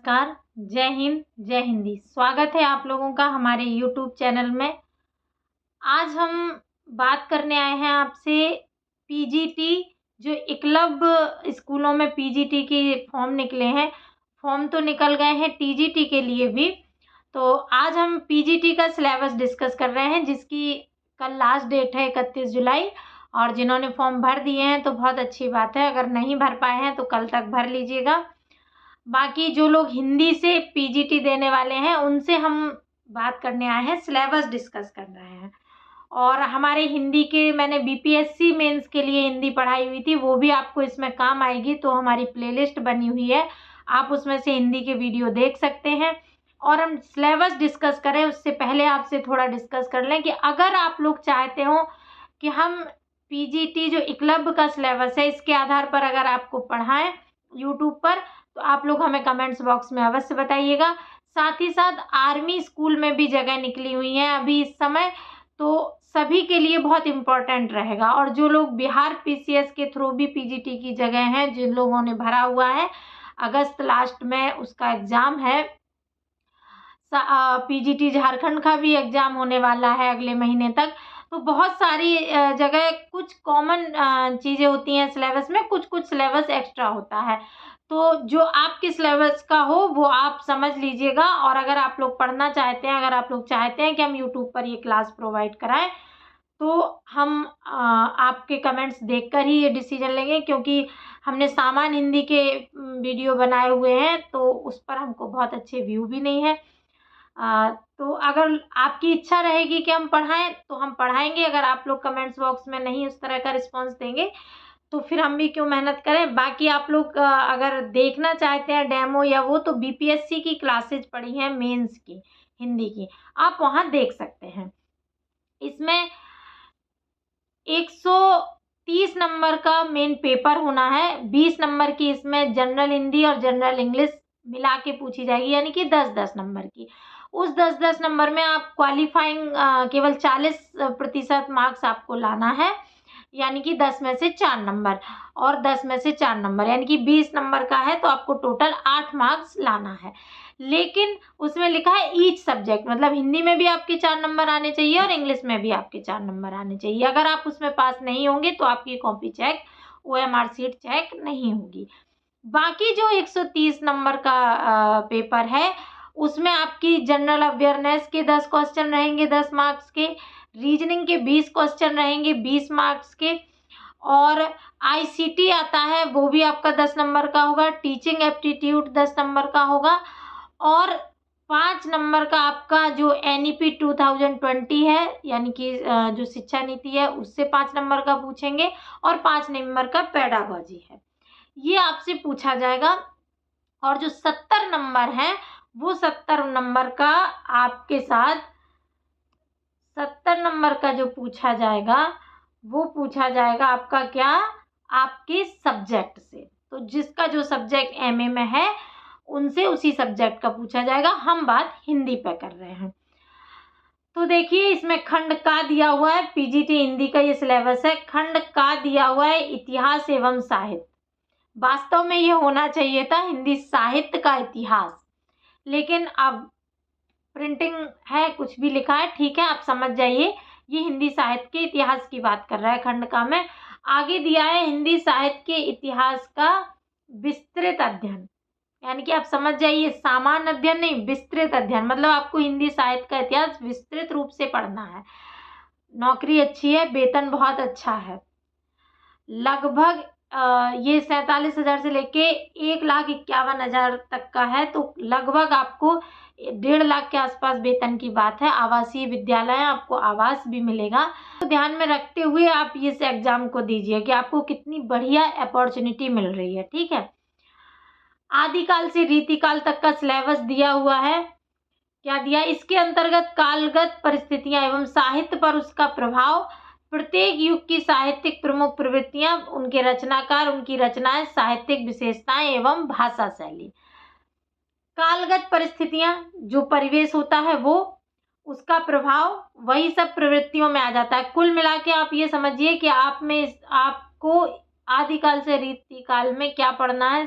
नमस्कार, जय हिंद, जय हिंदी। स्वागत है आप लोगों का हमारे यूट्यूब चैनल में। आज हम बात करने आए हैं आपसे पीजीटी, जो एकलव्य स्कूलों में पीजीटी के फॉर्म निकले हैं। फॉर्म तो निकल गए हैं टीजीटी के लिए भी। तो आज हम पीजीटी का सिलेबस डिस्कस कर रहे हैं, जिसकी कल लास्ट डेट है 31 जुलाई। और जिन्होंने फॉर्म भर दिए हैं तो बहुत अच्छी बात है, अगर नहीं भर पाए हैं तो कल तक भर लीजिएगा। बाकी जो लोग हिंदी से पीजीटी देने वाले हैं उनसे हम बात करने आए हैं, सिलेबस डिस्कस कर रहे हैं। और हमारे हिंदी के, मैंने बीपीएससी मेंस के लिए हिंदी पढ़ाई हुई थी, वो भी आपको इसमें काम आएगी। तो हमारी प्लेलिस्ट बनी हुई है, आप उसमें से हिंदी के वीडियो देख सकते हैं। और हम सिलेबस डिस्कस करें उससे पहले आपसे थोड़ा डिस्कस कर लें कि अगर आप लोग चाहते हो कि हम पीजीटी जो एकलव्य का सिलेबस है इसके आधार पर अगर आपको पढ़ाएं यूट्यूब पर, तो आप लोग हमें कमेंट्स बॉक्स में अवश्य बताइएगा। साथ ही साथ आर्मी स्कूल में भी जगह निकली हुई हैं अभी इस समय, तो सभी के लिए बहुत इम्पोर्टेंट रहेगा। और जो लोग बिहार पीसीएस के थ्रू भी पीजीटी की जगह हैं, जिन लोगों ने भरा हुआ है, अगस्त लास्ट में उसका एग्ज़ाम है। पीजीटी झारखंड का भी एग्ज़ाम होने वाला है अगले महीने तक। तो बहुत सारी जगह कुछ कॉमन चीज़ें होती हैं सिलेबस में, कुछ कुछ सिलेबस एक्स्ट्रा होता है। तो जो आपके सिलेबस का हो वो आप समझ लीजिएगा। और अगर आप लोग पढ़ना चाहते हैं, अगर आप लोग चाहते हैं कि हम यूट्यूब पर ये क्लास प्रोवाइड कराएं, तो हम आपके कमेंट्स देखकर ही ये डिसीजन लेंगे, क्योंकि हमने सामान्य हिंदी के वीडियो बनाए हुए हैं तो उस पर हमको बहुत अच्छे व्यू भी नहीं है। तो अगर आपकी इच्छा रहेगी कि हम पढ़ाएं तो हम पढ़ाएंगे। अगर आप लोग कमेंट्स बॉक्स में नहीं उस तरह का रिस्पॉन्स देंगे तो फिर हम भी क्यों मेहनत करें। बाकी आप लोग अगर देखना चाहते हैं डेमो या वो, तो बीपीएससी की क्लासेज पड़ी हैं मेंस की हिंदी की, आप वहाँ देख सकते हैं। इसमें 130 नंबर का मेन पेपर होना है। 20 नंबर की इसमें जनरल हिंदी और जनरल इंग्लिश मिला के पूछी जाएगी, यानी कि 10-10 नंबर की। उस 10-10 नंबर में आप क्वालिफाइंग केवल 40% मार्क्स आपको लाना है, यानी कि 10 में से 4 नंबर, और 10 में से 4 नंबर यानी कि 20 नंबर का है, तो आपको टोटल 8 मार्क्स लाना है। लेकिन उसमें लिखा है ईच सब्जेक्ट, मतलब हिंदी में भी आपके 4 नंबर आने चाहिए और इंग्लिश में भी आपके 4 नंबर आने चाहिए। अगर आप उसमें पास नहीं होंगे तो आपकी copy check, OMR sheet check नहीं होगी। बाकी जो 130 नंबर का पेपर है उसमें आपकी जनरल अवेयरनेस के 10 क्वेश्चन रहेंगे 10 मार्क्स के, रीजनिंग के 20 क्वेश्चन रहेंगे 20 मार्क्स के, और आईसीटी आता है वो भी आपका 10 नंबर का होगा, टीचिंग एप्टीट्यूड 10 नंबर का होगा, और 5 नंबर का आपका जो एनईपी 2020 है, यानी कि जो शिक्षा नीति है उससे 5 नंबर का पूछेंगे, और 5 नंबर का पेडागोजी है, ये आपसे पूछा जाएगा। और जो 70 नंबर है वो 70 नंबर का आपके साथ 70 नंबर का जो पूछा जाएगा वो पूछा जाएगा आपका क्या, आपके सब्जेक्ट से। तो जिसका जो सब्जेक्ट एमए में है उनसे उसी सब्जेक्ट का पूछा जाएगा। हम बात हिंदी पे कर रहे हैं। तो देखिए इसमें खंड का दिया हुआ है, पीजीटी हिंदी का ये सिलेबस है। खंड का दिया हुआ है इतिहास एवं साहित्य। वास्तव में ये होना चाहिए था हिंदी साहित्य का इतिहास, लेकिन अब प्रिंटिंग है, कुछ भी लिखा है, ठीक है, आप समझ जाइए ये हिंदी साहित्य के इतिहास की बात कर रहा है खंड का में। आगे दिया है हिंदी साहित्य के इतिहास का विस्तृत अध्ययन, यानी कि आप समझ जाइए सामान्य अध्ययन नहीं, विस्तृत अध्ययन, मतलब आपको हिंदी साहित्य का इतिहास विस्तृत रूप से पढ़ना है। नौकरी अच्छी है, वेतन बहुत अच्छा है, लगभग ये 47,000 से लेके 1,51,000 तक का है, तो लगभग आपको 1.5 लाख के आसपास वेतन की बात है। आवासीय विद्यालय है, आपको आवास भी मिलेगा। तो ध्यान में रखते हुए आप इस एग्जाम को दीजिए कि आपको कितनी बढ़िया अपॉर्चुनिटी मिल रही है, ठीक है। आदिकाल से रीतिकाल तक का सिलेबस दिया हुआ है। क्या दिया, इसके अंतर्गत कालगत परिस्थितियां एवं साहित्य पर उसका प्रभाव, प्रत्येक युग की साहित्यिक प्रमुख प्रवृत्तियां, उनके रचनाकार, उनकी रचनाएं, साहित्यिक विशेषताएं एवं भाषा शैली। कालगत परिस्थितियां, जो परिवेश होता है वो, उसका प्रभाव, वही सब प्रवृत्तियों में आ जाता है। कुल मिला के आप ये समझिए कि आपको आदिकाल से रीतिकाल में क्या पढ़ना है,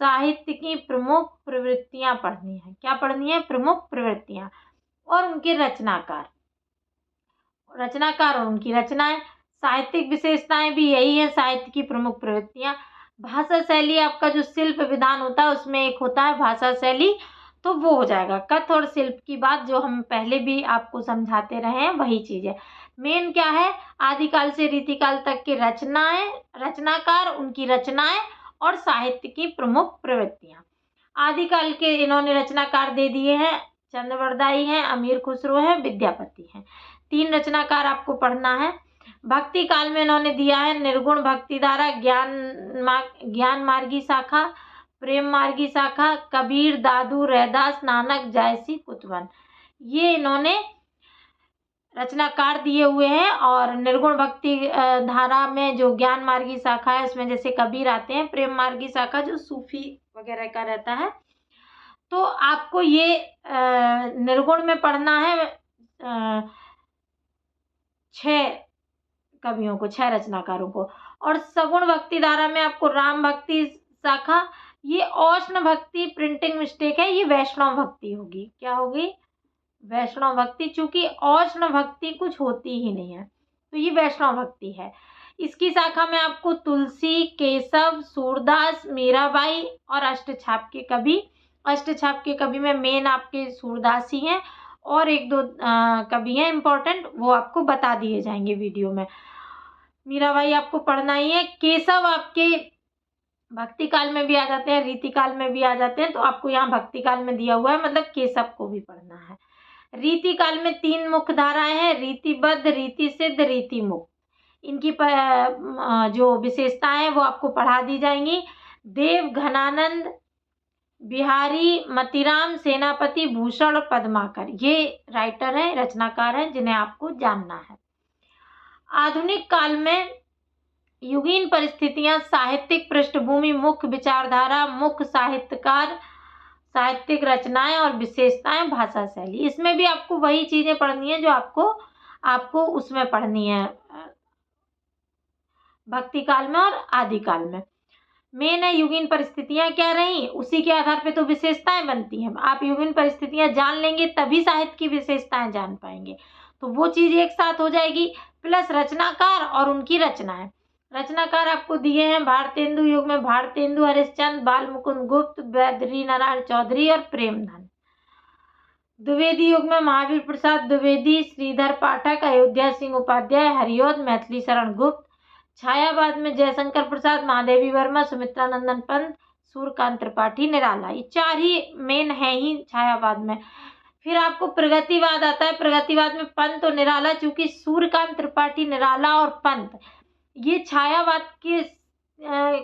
साहित्य की प्रमुख प्रवृत्तियां पढ़नी है। क्या पढ़नी है? प्रमुख प्रवृत्तियां और उनके रचनाकार और उनकी रचनाएं। साहित्यिक विशेषताएं भी यही है साहित्य की प्रमुख प्रवृत्तियां। भाषा शैली, आपका जो शिल्प विधान होता है उसमें एक होता है भाषा शैली, तो वो हो जाएगा। कथ और शिल्प की बात जो हम पहले भी आपको समझाते रहे हैं वही चीज है। मेन क्या है? आदिकाल से रीतिकाल तक की रचनाएं, रचनाकार, उनकी रचनाएं और साहित्य की प्रमुख प्रवृत्तियां। आदिकाल के इन्होंने रचनाकार दे दिए हैं, चंद्रवरदाई हैं, अमीर खुसरो हैं, विद्यापति हैं। 3 रचनाकार आपको पढ़ना है। भक्ति काल में इन्होंने दिया है निर्गुण भक्ति धारा, ज्ञान मार्गी शाखा, प्रेम मार्गी शाखा, कबीर, दादू, रैदास, नानक, जायसी, कुतवन। ये इन्होंने रचनाकार दिए हुए हैं। और निर्गुण भक्ति धारा में जो ज्ञान मार्गी शाखा है उसमें जैसे कबीर आते हैं। प्रेम मार्गी शाखा जो सूफी वगैरह का रहता है। तो आपको ये निर्गुण में पढ़ना है 6 कवियों को, 6 रचनाकारों को। और सगुण भक्ति धारा में आपको राम भक्ति शाखा, ये औष्ण भक्ति प्रिंटिंग मिस्टेक है, ये वैष्णव भक्ति होगी। क्या होगी? वैष्णव भक्ति। चूंकि औष्ण भक्ति कुछ होती ही नहीं है तो ये वैष्णव भक्ति है। इसकी शाखा में आपको तुलसी, केशव, सूरदास, मीराबाई और अष्टछाप के कवि। अष्टछाप के कवि में मेन आपके सूरदास ही हैं और 1-2 कवि हैं इम्पोर्टेंट, वो आपको बता दिए जाएंगे वीडियो में। मीराबाई आपको पढ़ना ही है। केशव आपके भक्ति काल में भी आ जाते हैं, रीति काल में भी आ जाते हैं, तो आपको यहाँ भक्ति काल में दिया हुआ है, मतलब केशव को भी पढ़ना है। रीति काल में 3 मुख्य धाराएं हैं, रीतिबद्ध, रीति सिद्ध, रीति मुक्त। इनकी जो विशेषताएं हैं वो आपको पढ़ा दी जाएंगी। देव, घनानंद, बिहारी, मतीराम, सेनापति, भूषण और पद्माकर, ये राइटर हैं, रचनाकार हैं जिन्हें आपको जानना है। आधुनिक काल में युगीन परिस्थितियां, साहित्यिक पृष्ठभूमि, मुख्य विचारधारा, मुख्य साहित्यकार, साहित्यिक रचनाएं और विशेषताएं, भाषा शैली। इसमें भी आपको वही चीजें पढ़नी है जो आपको उसमें पढ़नी है भक्ति काल में और आदिकाल में। मेन है युगीन परिस्थितियां क्या रही, उसी के आधार पे तो विशेषताएं बनती हैं। आप युगीन परिस्थितियां जान लेंगे तभी साहित्य की विशेषताएं जान पाएंगे, तो वो चीज एक साथ हो जाएगी। प्लस रचनाकार और उनकी रचनाएं। रचनाकार आपको दिए हैं भारतेंदु युग में भारतेंदु हरिश्चंद्र, बाल मुकुंद गुप्त, बद्री नारायण चौधरी और प्रेमधन। द्विवेदी युग में महावीर प्रसाद द्विवेदी, श्रीधर पाठक, अयोध्या सिंह उपाध्याय, हरिऔध, मैथिली शरण गुप्त। छायावाद में जयशंकर प्रसाद, महादेवी वर्मा, सुमित्रा नंदन पंत, सूर्यकांत त्रिपाठी, निराला। ये 4 ही मेन है ही छायावाद में। फिर आपको प्रगतिवाद आता है। प्रगतिवाद में पंत और निराला, चूंकि सूर्यकांत त्रिपाठी, निराला और पंत ये छायावाद की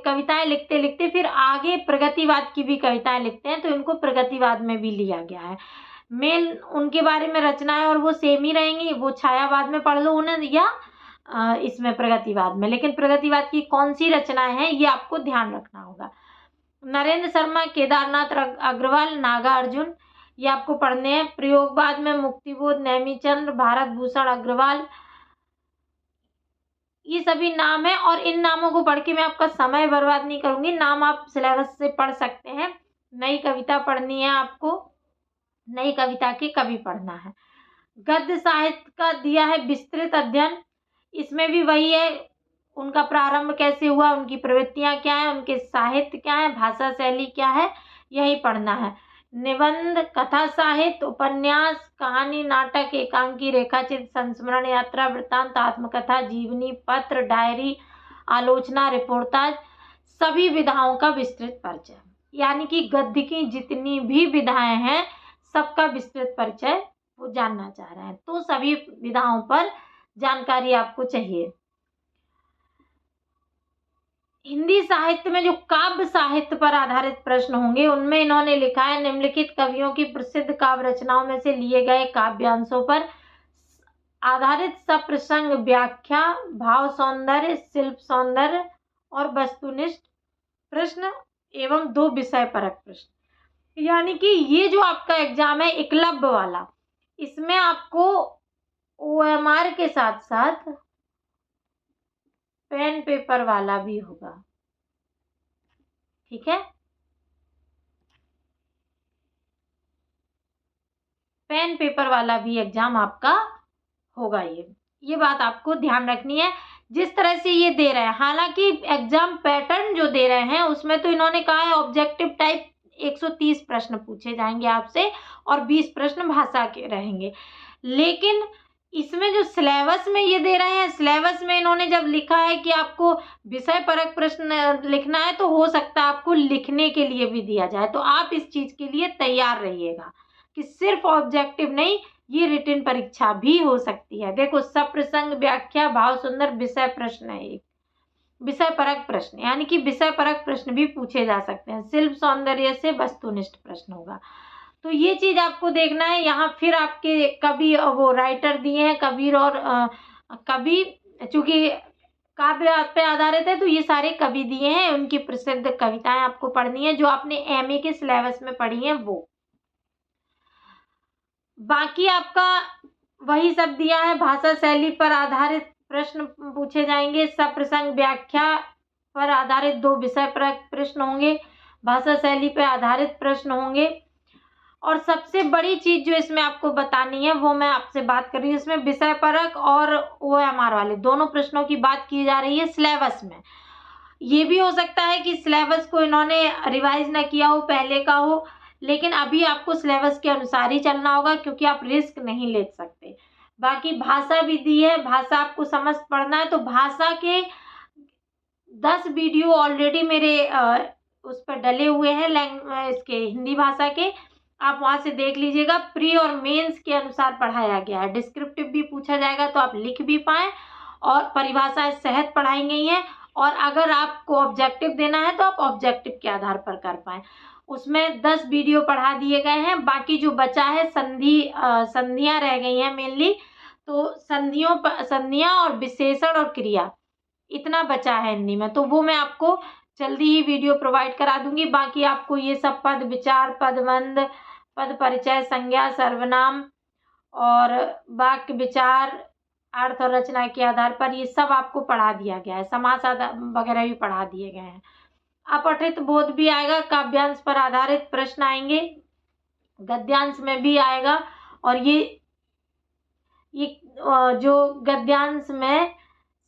कविताएं लिखते लिखते फिर आगे प्रगतिवाद की भी कविताएं लिखते हैं, तो इनको प्रगतिवाद में भी लिया गया है। मेन उनके बारे में रचनाएं और वो सेम ही रहेंगी, वो छायावाद में पढ़ लो उन्हें या इसमें प्रगतिवाद में। लेकिन प्रगतिवाद की कौन सी रचनाएं हैं ये आपको ध्यान रखना होगा। नरेंद्र शर्मा, केदारनाथ अग्रवाल, नागा अर्जुन, ये आपको पढ़ने हैं। प्रयोगवाद में मुक्तिबोध, नेमीचंद्र, भारत भूषण अग्रवाल, ये सभी नाम है। और इन नामों को पढ़ के मैं आपका समय बर्बाद नहीं करूंगी, नाम आप सिलेबस से पढ़ सकते हैं। नई कविता पढ़नी है आपको, नई कविता के कवि पढ़ना है। गद्य साहित्य का दिया है विस्तृत अध्ययन, इसमें भी वही है, उनका प्रारंभ कैसे हुआ, उनकी प्रवृत्तियां क्या है, उनके साहित्य क्या है, भाषा शैली क्या है, यही पढ़ना है। निबंध, कथा साहित्य, उपन्यास, कहानी, नाटक, एकांकी, रेखाचित्र, संस्मरण, यात्रा, वृत्तांत, आत्मकथा, जीवनी, पत्र, डायरी, आलोचना, रिपोर्टाज, सभी विधाओं का विस्तृत परिचय। यानी कि गद्य की जितनी भी विधाएं हैं सबका विस्तृत परिचय वो जानना चाह रहे हैं, तो सभी विधाओं पर जानकारी आपको चाहिए। हिंदी साहित्य में जो काव्य साहित्य पर आधारित प्रश्न होंगे उनमें इन्होंने लिखा है निम्नलिखित कवियों की प्रसिद्ध काव्य रचनाओं में से लिए गए काव्यांशों पर आधारित सप्रसंग व्याख्या, भाव सौंदर्य, शिल्प सौंदर्य और वस्तुनिष्ठ प्रश्न एवं 2 विषय परक प्रश्न। यानी कि ये जो आपका एग्जाम है एकलव्य वाला, इसमें आपको OMR के साथ साथ पेन पेपर वाला भी होगा, ठीक है। पेन पेपर वाला भी एग्जाम आपका होगा। ये बात आपको ध्यान रखनी है। जिस तरह से ये दे रहे हैं, हालांकि एग्जाम पैटर्न जो दे रहे हैं उसमें तो इन्होंने कहा है ऑब्जेक्टिव टाइप 130 प्रश्न पूछे जाएंगे आपसे और 20 प्रश्न भाषा के रहेंगे। लेकिन इसमें जो सिलेबस में ये दे रहे हैं, सिलेबस में इन्होंने जब लिखा है कि आपको विषय परक प्रश्न लिखना है, तो हो सकता है आपको लिखने के लिए भी दिया जाए। तो आप इस चीज के लिए तैयार रहिएगा कि सिर्फ ऑब्जेक्टिव नहीं, ये रिटन परीक्षा भी हो सकती है। देखो, सप्रसंग, व्याख्या, भाव सुंदर विषय प्रश्न है, एक विषय परक प्रश्न, यानी कि विषय परक प्रश्न भी पूछे जा सकते हैं। शिल्प सौंदर्य से वस्तुनिष्ठ प्रश्न होगा। तो ये चीज आपको देखना है। यहाँ फिर आपके कवि वो राइटर दिए हैं, कबीर और कवि, चूंकि काव्य पे आधारित है तो ये सारे कवि दिए हैं, उनकी प्रसिद्ध कविताएं आपको पढ़नी है जो आपने एमए के सिलेबस में पढ़ी हैं वो। बाकी आपका वही सब दिया है। भाषा शैली पर आधारित प्रश्न पूछे जाएंगे। सप्रसंग, व्याख्या पर आधारित 2 विषय परक प्रश्न होंगे। भाषा शैली पर आधारित प्रश्न होंगे। और सबसे बड़ी चीज जो इसमें आपको बतानी है वो मैं आपसे बात कर रही हूँ, इसमें विषय परक और ओएमआर वाले दोनों प्रश्नों की बात की जा रही है सिलेबस में। ये भी हो सकता है कि सिलेबस को इन्होंने रिवाइज ना किया हो, पहले का हो, लेकिन अभी आपको सिलेबस के अनुसार ही चलना होगा क्योंकि आप रिस्क नहीं ले सकते। बाकी भाषा भी दी है, भाषा आपको समझ पढ़ना है तो भाषा के 10 वीडियो ऑलरेडी मेरे उस पर डले हुए हैं इसके हिंदी भाषा के, आप वहां से देख लीजिएगा। प्री और मेंस के अनुसार पढ़ाया गया है। डिस्क्रिप्टिव भी पूछा जाएगा तो आप लिख भी पाएं, और परिभाषाएं सहज पढ़ाई गई हैं। और अगर आपको ऑब्जेक्टिव देना है तो आप ऑब्जेक्टिव के आधार पर कर पाएं। उसमें 10 वीडियो पढ़ा दिए गए हैं। बाकी जो बचा है संधियां रह गई हैं मेनली, तो संधियां और विशेषण और क्रिया इतना बचा है हिंदी में, तो वो मैं आपको जल्दी ही वीडियो प्रोवाइड करा दूंगी। बाकी आपको ये सब पद विचार, पदबंध, पद परिचय, संज्ञा, सर्वनाम और वाक्य विचार, अर्थ और रचना के आधार पर ये सब आपको पढ़ा दिया गया है। समास वगैरह भी पढ़ा दिए गए हैं। अपठित बोध भी आएगा। काव्यांश पर आधारित प्रश्न आएंगे, गद्यांश में भी आएगा। और ये जो गद्यांश में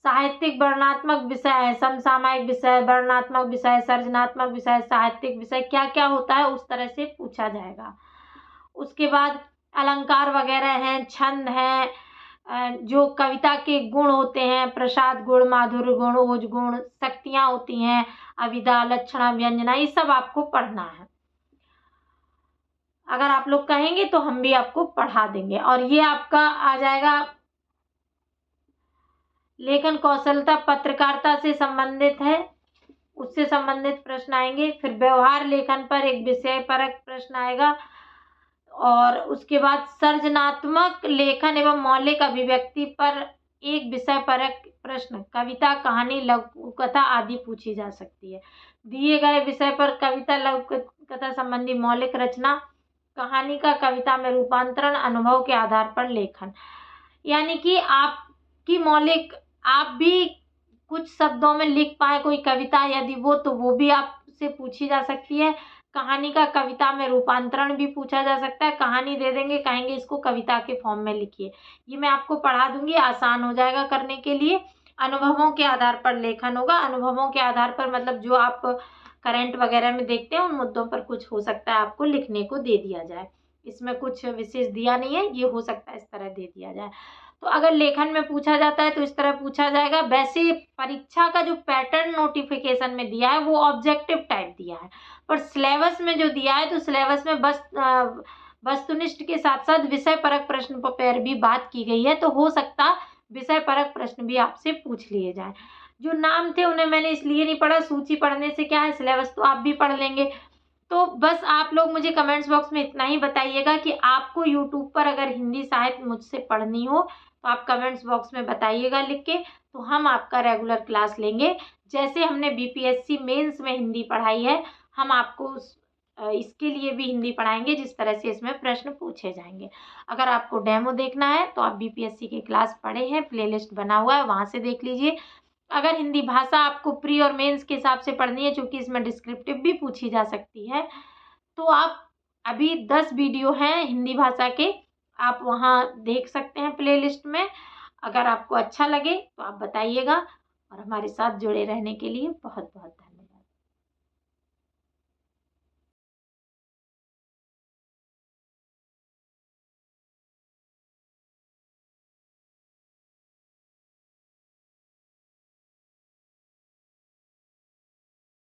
साहित्यिक वर्णनात्मक विषय है, समसामयिक विषय, वर्णनात्मक विषय, सर्जनात्मक विषय, साहित्यिक विषय, क्या क्या होता है उस तरह से पूछा जाएगा। उसके बाद अलंकार वगैरह हैं, छंद हैं, जो कविता के गुण होते हैं, प्रसाद गुण, माधुर्य गुण, ओज गुण, शक्तियां होती हैं, अभिधा, लक्षणा, व्यंजना, ये सब आपको पढ़ना है। अगर आप लोग कहेंगे तो हम भी आपको पढ़ा देंगे। और ये आपका आ जाएगा लेखन कौशलता, पत्रकारिता से संबंधित है, उससे संबंधित प्रश्न आएंगे। फिर व्यवहार लेखन पर एक विषय परक प्रश्न आएगा। और उसके बाद सर्जनात्मक लेखन एवं मौलिक अभिव्यक्ति पर एक विषय परक प्रश्न, कविता, कहानी, लघु कथा आदि पूछी जा सकती है। दिए गए विषय पर कविता, लघु कथा संबंधी मौलिक रचना, कहानी का कविता में रूपांतरण, अनुभव के आधार पर लेखन, यानी कि आपकी मौलिक, आप भी कुछ शब्दों में लिख पाए कोई कविता यदि तो वो भी आपसे पूछी जा सकती है। कहानी का कविता में रूपांतरण भी पूछा जा सकता है। कहानी दे देंगे, कहेंगे इसको कविता के फॉर्म में लिखिए, ये मैं आपको पढ़ा दूंगी, आसान हो जाएगा करने के लिए। अनुभवों के आधार पर लेखन होगा। अनुभवों के आधार पर मतलब जो आप करंट वगैरह में देखते हैं उन मुद्दों पर कुछ हो सकता है आपको लिखने को दे दिया जाए। इसमें कुछ विशेष दिया नहीं है, ये हो सकता है इस तरह दे दिया जाए। तो अगर लेखन में पूछा जाता है तो इस तरह पूछा जाएगा। वैसे परीक्षा का जो पैटर्न नोटिफिकेशन में दिया है वो ऑब्जेक्टिव टाइप दिया है, पर सिलेबस में जो दिया है तो सिलेबस में बस वस्तुनिष्ठ के साथ साथ विषय परक प्रश्न पर भी बात की गई है। तो हो सकता विषय परक प्रश्न भी आपसे पूछ लिए जाए। जो नाम थे उन्हें मैंने इसलिए नहीं पढ़ा, सूची पढ़ने से क्या है, सिलेबस तो आप भी पढ़ लेंगे। तो बस आप लोग मुझे कमेंट्स बॉक्स में इतना ही बताइएगा कि आपको यूट्यूब पर अगर हिंदी साहित्य मुझसे पढ़नी हो तो आप कमेंट्स बॉक्स में बताइएगा लिख के, तो हम आपका रेगुलर क्लास लेंगे। जैसे हमने बीपीएससी मेंस में हिंदी पढ़ाई है, हम आपको इसके लिए भी हिंदी पढ़ाएंगे, जिस तरह से इसमें प्रश्न पूछे जाएंगे। अगर आपको डेमो देखना है तो आप बीपीएससी के क्लास पढ़े हैं, प्लेलिस्ट बना हुआ है, वहाँ से देख लीजिए। अगर हिंदी भाषा आपको प्री और मेंस के हिसाब से पढ़नी है, चूँकि इसमें डिस्क्रिप्टिव भी पूछी जा सकती है, तो आप अभी 10 वीडियो हैं हिंदी भाषा के, आप वहाँ देख सकते हैं प्लेलिस्ट में। अगर आपको अच्छा लगे तो आप बताइएगा, और हमारे साथ जुड़े रहने के लिए बहुत बहुत धन्यवाद।